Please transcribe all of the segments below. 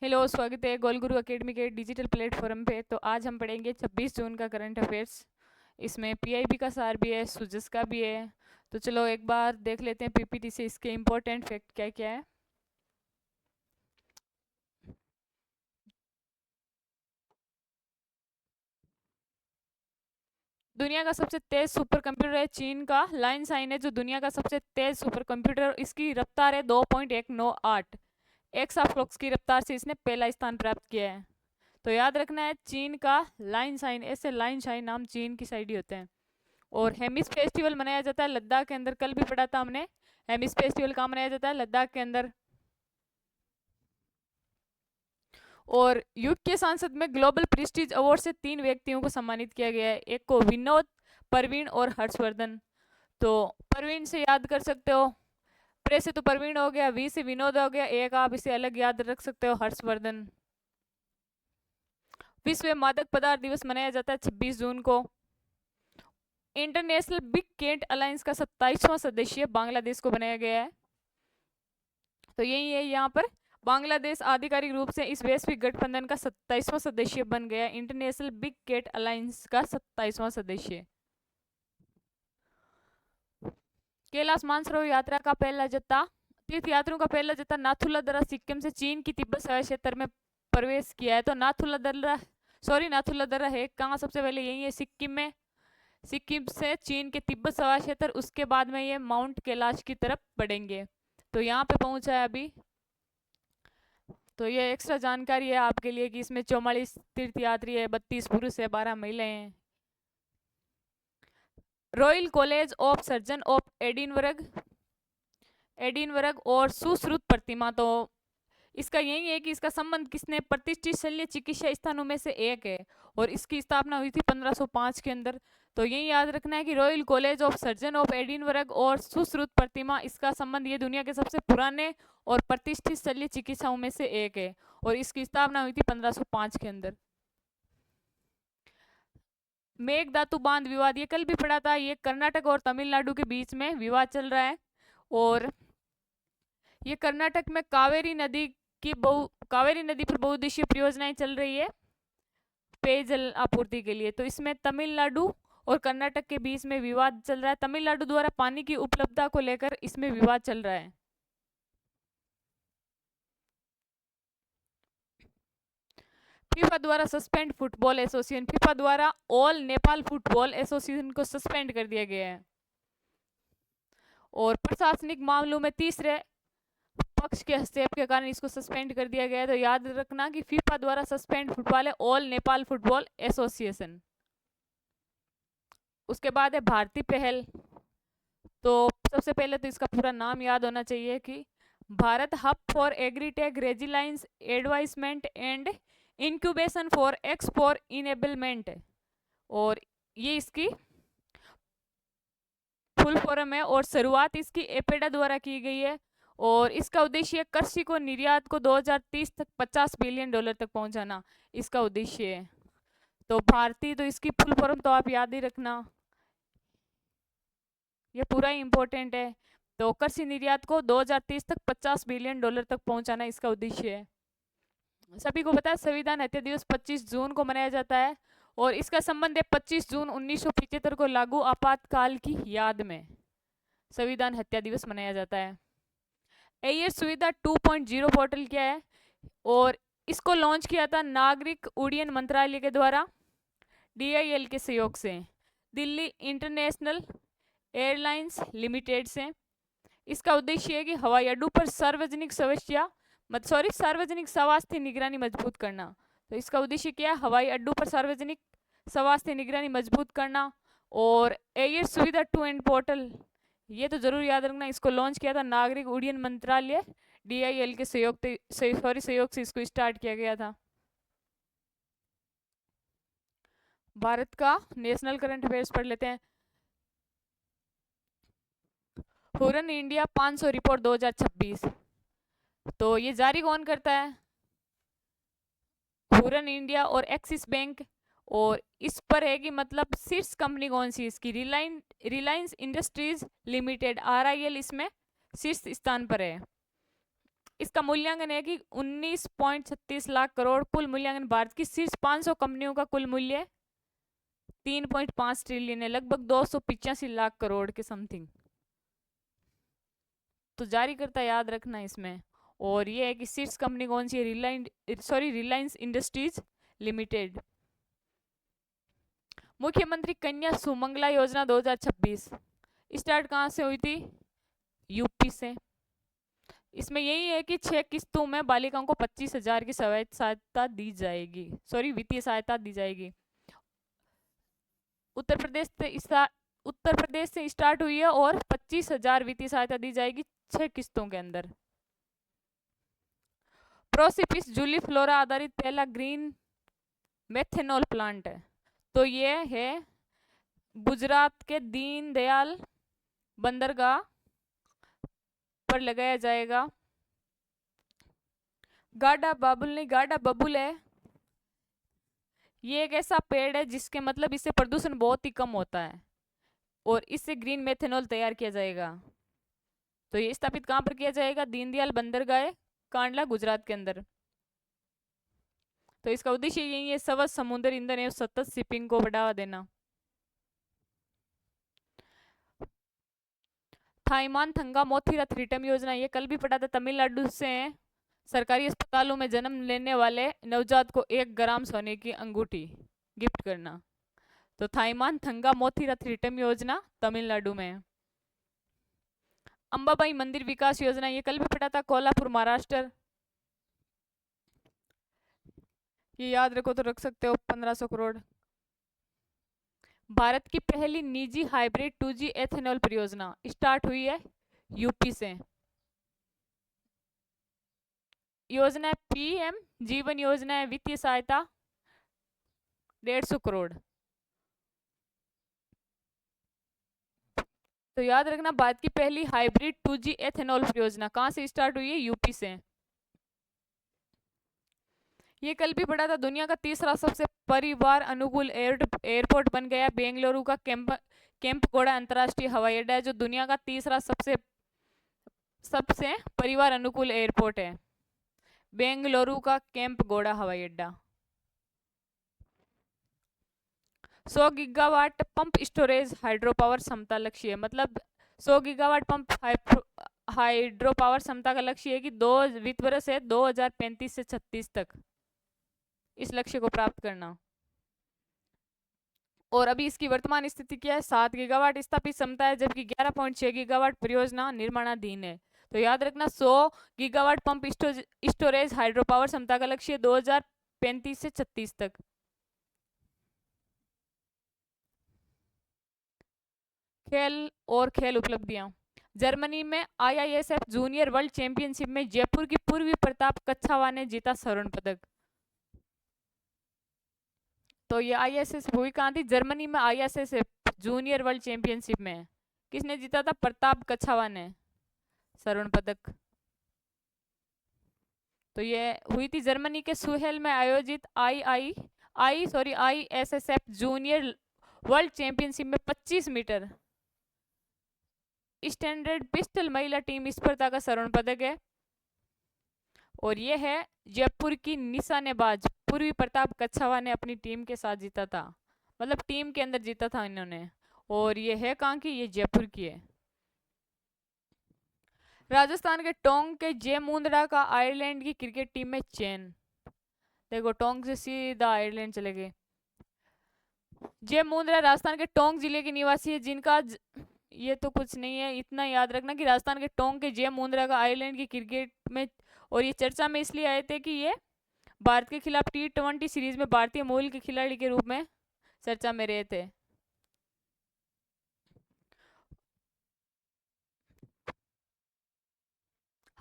Hello, स्वागत है गोल गुरु academy के डिजिटल प्लेटफॉर्म पे। तो आज हम पढ़ेंगे 26 जून का करंट अफेयर्स। इसमें पीआईबी का सार भी है, सुजस का भी है। तो चलो एक बार देख लेते हैं पीपीटी से इसके इम्पोर्टेंट फैक्ट क्या क्या है। दुनिया का सबसे तेज सुपर कंप्यूटर है चीन का लाइन साइन है, जो दुनिया का सबसे तेज सुपर कंप्यूटर। इसकी रफ्तार है 2.198 एक्साफ्लॉप्स की रफ्तार से इसने पहला स्थान प्राप्त किया है। तो याद रखना है चीन का लाइन साइन, ऐसे लाइन साइन नाम चीन की साइड ही होते हैं। और हेमिस फेस्टिवल मनाया जाता है लद्दाख के अंदर, कल भी पढ़ा था हमने। हेमिस फेस्टिवल कहाँ मनाया जाता है? लद्दाख के अंदर। और युग के सांसद में ग्लोबल प्रेस्टीज अवार्ड से 3 व्यक्तियों को सम्मानित किया गया है। एक को विनोद, परवीन और हर्षवर्धन। तो परवीन से याद कर सकते हो, प्रे से तो परवीन हो गया, वी से विनोद हो गया, एक आप इसे अलग याद रख सकते हो, हर्षवर्धन। विश्व मादक पदार्थ दिवस मनाया जाता है 26 जून को। इंटरनेशनल बिग केंट अलायंस का 27वां सदस्य बांग्लादेश को बनाया गया है। तो यही है यहाँ पर, बांग्लादेश आधिकारिक रूप से इस वैश्विक गठबंधन का 27वां सदस्य बन गया। इंटरनेशनल बिग केट अलायंस का 27वां सदस्य। कैलाश मानसरोवर यात्रा का पहला जत्था, तीर्थ यात्रियों का पहला जत्था नाथुला दर्रा सिक्किम से चीन की तिब्बत सहायक क्षेत्र में प्रवेश किया है। तो नाथुला दर्रा है कहाँ? सबसे पहले यही है सिक्किम में। सिक्किम से चीन के तिब्बत सहायक क्षेत्र, उसके बाद में ये माउंट कैलाश की तरफ बढ़ेंगे। तो यहाँ पे पहुंचा है अभी। तो ये एक्स्ट्रा जानकारी है आपके लिए कि इसमें 44 तीर्थयात्री है, 32 पुरुष है, 12 महिलाएं हैं। Royal college of surgeon of Edinburgh और सुश्रुत प्रतिमा। तो इसका यही है कि इसका संबंध किसने? प्रतिष्ठित शल्य चिकित्सा स्थानों में से एक है, और इसकी स्थापना हुई थी 1505 के अंदर। तो यही याद रखना है कि royal college of surgeon of Edinburgh और सुश्रुत प्रतिमा, इसका संबंध, ये दुनिया के सबसे पुराने और प्रतिष्ठित शल्य चिकित्साओं में से एक है, और इसकी स्थापना हुई थी 1505 के अंदर। मेघदातु बांध विवाद, ये कल भी पढ़ा था। ये कर्नाटक और तमिलनाडु के बीच में विवाद चल रहा है, और ये कर्नाटक में कावेरी नदी पर बहुउद्देशीय परियोजनाएं चल रही है पेयजल आपूर्ति के लिए। तो इसमें तमिलनाडु और कर्नाटक के बीच में विवाद चल रहा है। तमिलनाडु द्वारा पानी की उपलब्धता को लेकर इसमें विवाद चल रहा है। फीफा द्वारा सस्पेंड फुटबॉल एसोसिएशन, फीफा द्वारा ऑल नेपाल फुटबॉल एसोसिएशन को सस्पेंड कर दिया गया है। और प्रशासनिक मामलों में तीसरे पक्ष के हस्तक्षेप के कारण इसको सस्पेंड कर दिया गया है। तो याद रखना कि फीफा द्वारा सस्पेंड फुटबॉल है ऑल नेपाल फुटबॉल एसोसिएशन। उसके बाद है भारतीय पहल। तो सबसे पहले तो इसका पूरा नाम याद होना चाहिए कि Bharat hub for agritech resilience advisement and incubation for export enablement. और ये इसकी फुल फॉर्म है, और शुरुआत इसकी एपेडा द्वारा की गई है। और इसका उद्देश्य कृषि को निर्यात को 2030 तक $50 बिलियन तक पहुंचाना इसका उद्देश्य है। तो भारतीय, तो इसकी फुल फॉर्म तो आप याद ही रखना, ये पूरा ही इंपॉर्टेंट है। तो कृषि निर्यात को 2030 तक $50 बिलियन तक पहुंचाना इसका उद्देश्य है। सभी को पता है संविधान हत्या दिवस 25 जून को मनाया जाता है, और इसका संबंध है 25 जून 1975 को लागू आपातकाल की याद में संविधान हत्या दिवस मनाया जाता है। एयर सुविधा 2.0 पोर्टल क्या है? और इसको लॉन्च किया था नागरिक उड्डयन मंत्रालय के द्वारा डीआईएल के सहयोग से, दिल्ली इंटरनेशनल एयरलाइंस लिमिटेड से। इसका उद्देश्य है कि हवाई अड्डों पर सार्वजनिक स्वास्थ्य निगरानी मजबूत करना। तो इसका उद्देश्य क्या है? हवाई अड्डों पर सार्वजनिक स्वास्थ्य निगरानी मजबूत करना। और एयर सुविधा 2 एंड पोर्टल, ये तो जरूर याद रखना, इसको लॉन्च किया था नागरिक उड्डयन मंत्रालय डीआईएल के सहयोग से इसको स्टार्ट किया गया था। भारत का नेशनल करंट अफेयर्स पढ़ लेते हैं। हुरन इंडिया 500 रिपोर्ट 2026, तो ये जारी कौन करता है? हुरन इंडिया और एक्सिस बैंक। और इस पर है कि मतलब शीर्ष कंपनी कौन सी इसकी? रिलायंस इंडस्ट्रीज लिमिटेड, आरआईएल इसमें शीर्ष स्थान पर है। इसका मूल्यांकन है कि 19.36 लाख करोड़। कुल मूल्यांकन भारत की शीर्ष 500 कंपनियों का कुल मूल्य 3.5 ट्रिलियन है, लगभग 285 लाख करोड़ के समथिंग। तो जारी करता याद रखना इसमें। और ये है कि शीर्ष कंपनी कौन सी है, रिलायंस इंडस्ट्रीज लिमिटेड। मुख्यमंत्री कन्या सुमंगला योजना 2026 स्टार्ट कहाँ से हुई थी, यूपी से। इसमें यही है कि 6 किस्तों में बालिकाओं को 25,000 की सहायता दी जाएगी, वित्तीय सहायता दी जाएगी। उत्तर प्रदेश से स्टार्ट हुई है और 25,000 वित्तीय सहायता दी जाएगी 6 किस्तों के अंदर। प्रोसिपिस जूलीफ्लोरा आधारित पहला ग्रीन मेथेनॉल प्लांट है, तो ये है गुजरात के दीनदयाल बंदरगाह पर लगाया जाएगा। गाढ़ा बाबुल नहीं, गाढ़ा बबुल है, ये एक ऐसा पेड़ है जिसके मतलब इससे प्रदूषण बहुत ही कम होता है और इससे ग्रीन मेथेनॉल तैयार किया जाएगा। तो ये स्थापित कहां पर किया जाएगा, दीनदयाल बंदरगाह कांडला गुजरात के अंदर। तो इसका उद्देश्य यही है, स्वच्छ समुद्र ईंधन एवं सतत शिपिंग को बढ़ावा देना। थाईमान थंगा मोथीरथ रिटर्न योजना, ये कल भी पढ़ा था, तमिलनाडु से है। सरकारी अस्पतालों में जन्म लेने वाले नवजात को 1 ग्राम सोने की अंगूठी गिफ्ट करना। तो थाईमान थंगा मोथीरथ रिटर्न योजना तमिलनाडु में है। अंबाबाई मंदिर विकास योजना, ये कल भी पढ़ा था, कोल्हापुर महाराष्ट्र। ये याद रखो तो रख सकते हो, 1500 करोड़। भारत की पहली निजी हाइब्रिड 2G एथेनॉल परियोजना स्टार्ट हुई है यूपी से। योजना पीएम जीवन योजना है, वित्तीय सहायता 150 करोड़। तो याद रखना, भारत की पहली हाइब्रिड 2G एथेनॉल परियोजना कहां से स्टार्ट हुई है, यूपी से। ये कल भी पढ़ा था, दुनिया का तीसरा सबसे परिवार अनुकूल एयरपोर्ट बन गया बेंगलुरु का केम्पगौड़ा अंतर्राष्ट्रीय हवाई अड्डा है, जो दुनिया का तीसरा सबसे परिवार अनुकूल एयरपोर्ट है, बेंगलुरु का केम्पगौड़ा हवाई अड्डा। 100 gigawatt pump storage hydro power क्षमता लक्ष्य है, मतलब 100 गीगावाट पंप हाइड्रो पावर क्षमता का लक्ष्य है कि 2 वित्त वर्ष है 2035 से 36 तक इस लक्ष्य को प्राप्त करना। और अभी इसकी वर्तमान स्थिति क्या है, 7 गीगावाट स्थापित क्षमता है, जबकि 11.6 गीगावाट परियोजना निर्माणाधीन है। तो याद रखना, 100 gigawatt pump storage hydro power क्षमता का लक्ष्य 2035 से 36 तक। खेल उपलब्धियां, जर्मनी में IISF जूनियर वर्ल्ड चैंपियनशिप में जयपुर की पूर्वी प्रताप कच्छावा ने जीता स्वर्ण पदक। तो ये IISF हुई कहाँ थी, जर्मनी में। IISF जूनियर वर्ल्ड चैंपियनशिप में किसने जीता था, प्रताप कच्छावा ने स्वर्ण पदक। तो ये हुई थी जर्मनी के सुहेल में आयोजित ISSF जूनियर वर्ल्ड चैंपियनशिप में 25 मीटर स्टैंडर्ड पिस्टल महिला टीम स्पर्धा का स्वर्ण पदक है। और ये है जयपुर की निशानेबाज पूर्वी प्रताप कच्छावा ने अपनी टीम के साथ जीता था, मतलब टीम के अंदर जीता था इन्होंने। और ये है कहाँ की, ये जयपुर की है। राजस्थान के टोंक के जय मुंद्रा का आयरलैंड की क्रिकेट टीम में चयन। देखो, टोंक से सीधा आयरलैंड चले गए। जय मुंद्रा राजस्थान के टोंक जिले के निवासी है, जिनका ये तो कुछ नहीं है, इतना याद रखना कि राजस्थान के टोंक के जय मुंद्रा का आयरलैंड की क्रिकेट में, और ये चर्चा में इसलिए आए थे कि ये भारत के खिलाफ T20 सीरीज में भारतीय मूल के खिलाड़ी के रूप में चर्चा में रहे थे।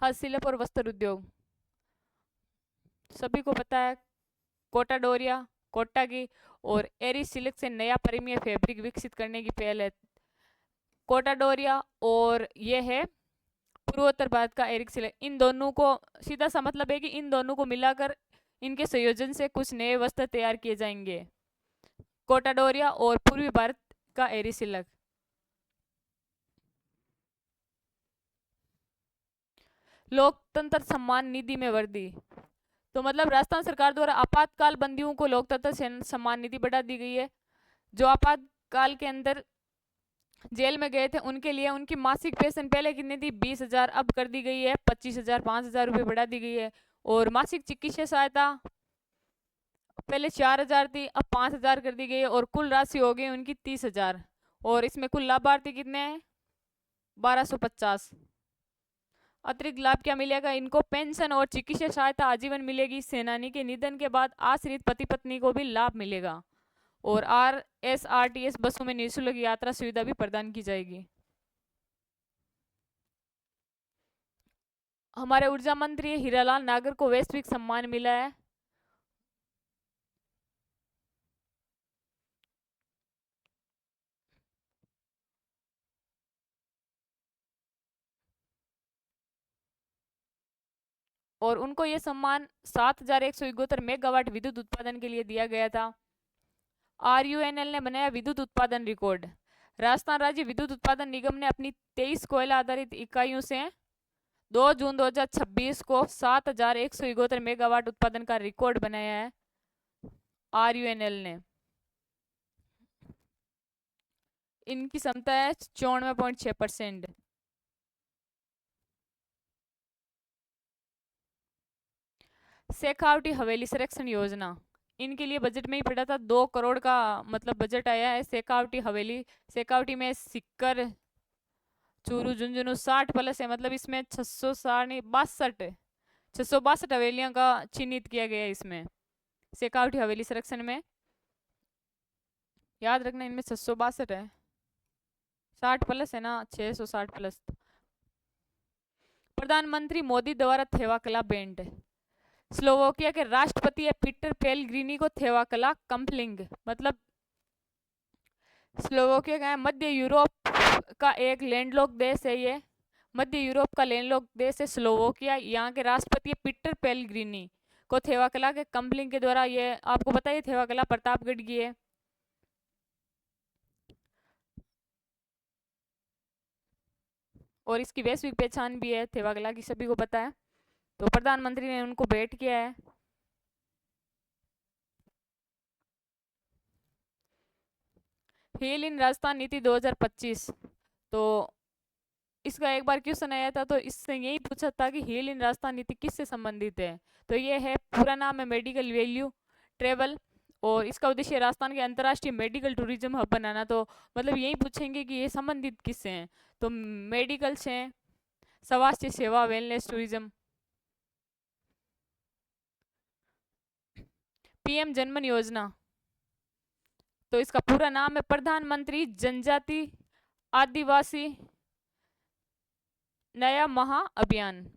हस्तशिल्प और वस्त्र उद्योग, सभी को पता है, कोटा डोरिया कोटा की और एरी सिल्क से नया प्रीमियर फैब्रिक विकसित करने की पहल है। कोटा डोरिया और ये है पूर्वोत्तर भारत का एरिक सिल्क, इन दोनों को सीधा सा मतलब है कि इन दोनों को मिलाकर इनके संयोजन से कुछ नए वस्त्र तैयार किए जाएंगे, कोटा डोरिया और पूर्वी भारत का एरी सिल्क। लोकतंत्र सम्मान निधि में वृद्धि। तो मतलब राजस्थान सरकार द्वारा आपातकाल बंदियों को लोकतंत्र सम्मान निधि बढ़ा दी गई है। जो आपातकाल के अंदर जेल में गए थे उनके लिए उनकी मासिक पेंशन पहले कितनी थी, 20,000, अब कर दी गई है 25,000, 5,000 रुपये बढ़ा दी गई है। और मासिक चिकित्सा सहायता पहले 4,000 थी, अब 5,000 कर दी गई है, और कुल राशि हो गई उनकी 30,000। और इसमें कुल लाभार्थी कितने हैं, 1,250। अतिरिक्त लाभ क्या मिलेगा इनको, पेंशन और चिकित्सा सहायता आजीवन मिलेगी। सेनानी के निधन के बाद आश्रित पति पत्नी को भी लाभ मिलेगा। और RSRTS बसों में निःशुल्क यात्रा सुविधा भी प्रदान की जाएगी। हमारे ऊर्जा मंत्री हीरालाल नागर को वैश्विक सम्मान मिला है। और उनको यह सम्मान 7,171 मेगावाट विद्युत उत्पादन के लिए दिया गया था। RUNL ने बनाया विद्युत उत्पादन रिकॉर्ड। राजस्थान राज्य विद्युत उत्पादन निगम ने अपनी 23 कोयला आधारित इकाइयों से 2 जून 2026 को 7,171 मेगावाट उत्पादन का रिकॉर्ड बनाया है RUNL ने। इनकी क्षमता है 94.6%। शेखावटी हवेली संरक्षण योजना, इनके लिए बजट में ही पड़ा था, 2 करोड़ का मतलब बजट आया है। शेखावटी हवेली, शेखावटी में सिक्कर, चूरू, झुंझुनू 60 प्लस है, मतलब इसमें 662 हवेलियों का चिन्हित किया गया है इसमें शेखावटी हवेली संरक्षण में। याद रखना इनमें 662 है, 60 प्लस है ना, 660 प्लस। प्रधानमंत्री मोदी द्वारा थेवा कला बैंड। स्लोवाकिया के राष्ट्रपति है पीटर पेलग्रिनी को थेवा कला कंपलिंग, मतलब स्लोवाकिया का है, मध्य यूरोप का एक लैंडलॉक देश है ये। मध्य यूरोप का लैंडलॉक देश है स्लोवाकिया। यहाँ के राष्ट्रपति है पीटर पेलग्रिनी को थेवा कला के कंपलिंग के द्वारा, ये आपको पता है थेवा कला प्रतापगढ़ की है। और इसकी वैश्विक पहचान भी है थेवा कला की, सभी को पता है। तो प्रधानमंत्री ने उनको भेंट किया है। हील इन राजस्थान नीति 2025, तो इसका एक बार क्वेश्चन आया था, तो इससे यही पूछा था कि हील इन राजस्थान नीति किससे संबंधित है। तो ये है, पूरा नाम है मेडिकल वैल्यू ट्रेवल, और इसका उद्देश्य राजस्थान के अंतर्राष्ट्रीय मेडिकल टूरिज्म हब बनाना। तो मतलब यही पूछेंगे कि ये संबंधित किससे हैं, तो मेडिकल से हैं, स्वास्थ्य सेवा, वेलनेस, टूरिज्म। PM जनमन योजना, तो इसका पूरा नाम है प्रधानमंत्री जनजाति आदिवासी नया महा अभियान।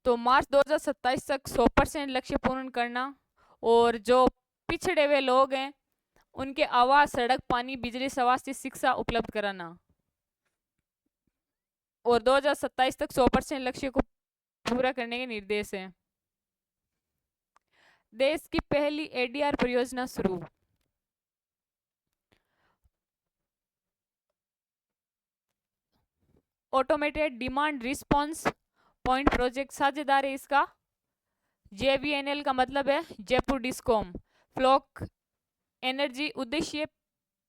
तो मार्च 2027 तक 100% लक्ष्य पूर्ण करना, और जो पिछड़े हुए लोग हैं उनके आवास, सड़क, पानी, बिजली, स्वास्थ्य, शिक्षा उपलब्ध कराना। और 2027 तक 100% लक्ष्य को पूरा करने के निर्देश हैं। देश की पहली ADR परियोजना शुरू। Automated demand response point project साझेदार है इसका JVNL का मतलब है जयपुर डिस्कॉम। फ्लॉक एनर्जी, उद्देश्य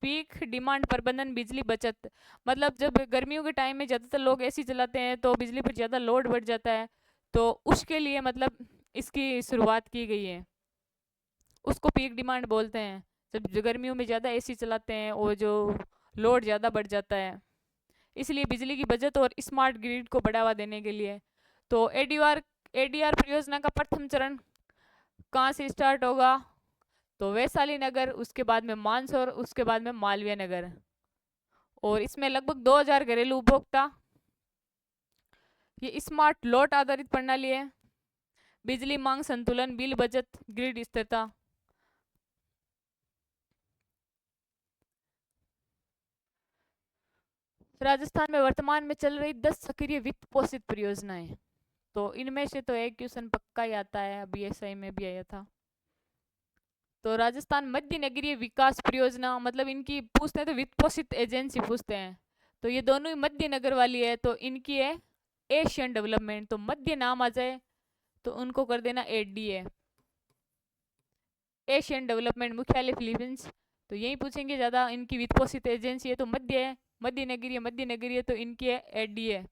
पीक डिमांड प्रबंधन, बिजली बचत। मतलब जब गर्मियों के टाइम में ज़्यादातर लोग AC चलाते हैं तो बिजली पर ज़्यादा लोड बढ़ जाता है, तो उसके लिए मतलब इसकी शुरुआत की गई है। उसको पीक डिमांड बोलते हैं, जब गर्मियों में ज़्यादा AC चलाते हैं और जो लोड ज़्यादा बढ़ जाता है, इसलिए बिजली की बचत और स्मार्ट ग्रिड को बढ़ावा देने के लिए। तो ADR परियोजना का प्रथम चरण कहाँ से स्टार्ट होगा, तो वैशाली नगर, उसके बाद में मानसौर, उसके बाद में मालवीय नगर। और इसमें लगभग 2,000 घरेलू उपभोक्ता। ये स्मार्ट लोड आधारित प्रणाली है, बिजली मांग संतुलन, बिल बचत, ग्रिड स्थिरता। राजस्थान में वर्तमान में चल रही 10 सक्रिय वित्त पोषित परियोजनाएं, तो इनमें से तो एक क्वेश्चन पक्का ही आता है, अभी SI में भी आया था। तो राजस्थान मध्य नगरीय विकास परियोजना, मतलब इनकी पूछते हैं तो वित्त पोषित एजेंसी पूछते हैं, तो ये दोनों ही मध्य नगर वाली है, तो इनकी है एशियन डेवलपमेंट, तो मध्य नाम आ जाए तो उनको कर देना ADA, एशियन डेवलपमेंट। मुख्यालय फिलीपींस, तो यही पूछेंगे ज्यादा। इनकी वित्त पोषित एजेंसी है तो मध्य है, मध्य नगरीय तो इनकी है ADA।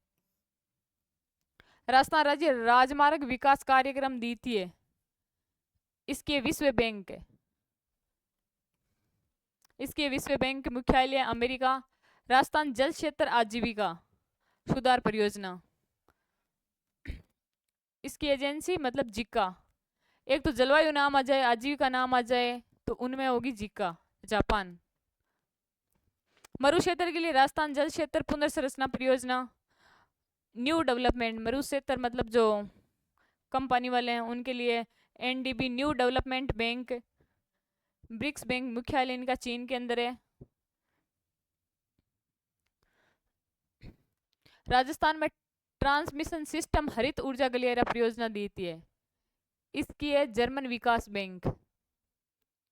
राजस्थान राज्य राजमार्ग विकास कार्यक्रम द्वितीय, इसके विश्व बैंक है, इसके विश्व बैंक मुख्यालय अमेरिका। राजस्थान जल क्षेत्र आजीविका सुधार परियोजना, इसकी एजेंसी मतलब जिक्का। एक तो जलवायु नाम आ जाए, आजीविका नाम आ जाए, तो उनमें होगी जिक्का, जापान। मरु क्षेत्र के लिए राजस्थान जल क्षेत्र पुनर्संरचना परियोजना, न्यू डेवलपमेंट। मरु क्षेत्र मतलब जो कम पानी वाले हैं उनके लिए NDB, new development bank. BRICS bank मुख्यालय इनका चीन के अंदर है। राजस्थान में ट्रांसमिशन सिस्टम हरित ऊर्जा गलियारा परियोजना दी थी है, इसकी है जर्मन विकास बैंक,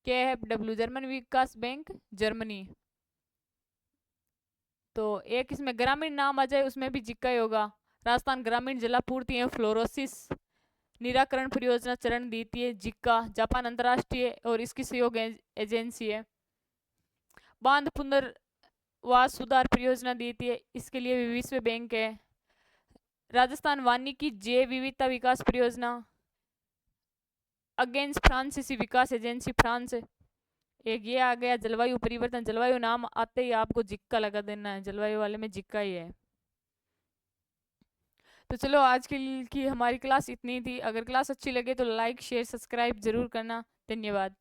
KfW, जर्मन विकास बैंक जर्मनी। तो एक इसमें ग्रामीण नाम आ जाए उसमें भी जिक्का ही होगा, राजस्थान ग्रामीण जलापूर्ति एवं फ्लोरोसिस निराकरण परियोजना चरण द्वितीय, जिक्का। जापान अंतरराष्ट्रीय और इसकी सहयोग एजेंसी है। बांध पुनर्वास सुधार परियोजना द्वितीय, इसके लिए भी विश्व बैंक है। राजस्थान वानिकी जैव विविधता विकास परियोजना, अगेंस्ट फ्रांसीसी विकास एजेंसी फ्रांस। एक ये आ गया जलवायु परिवर्तन, जलवायु नाम आते ही आपको जिक्का लगा देना है, जलवायु वाले में जिक्का ही है। तो चलो आज की हमारी क्लास इतनी थी। अगर क्लास अच्छी लगे तो लाइक शेयर सब्सक्राइब जरूर करना। धन्यवाद।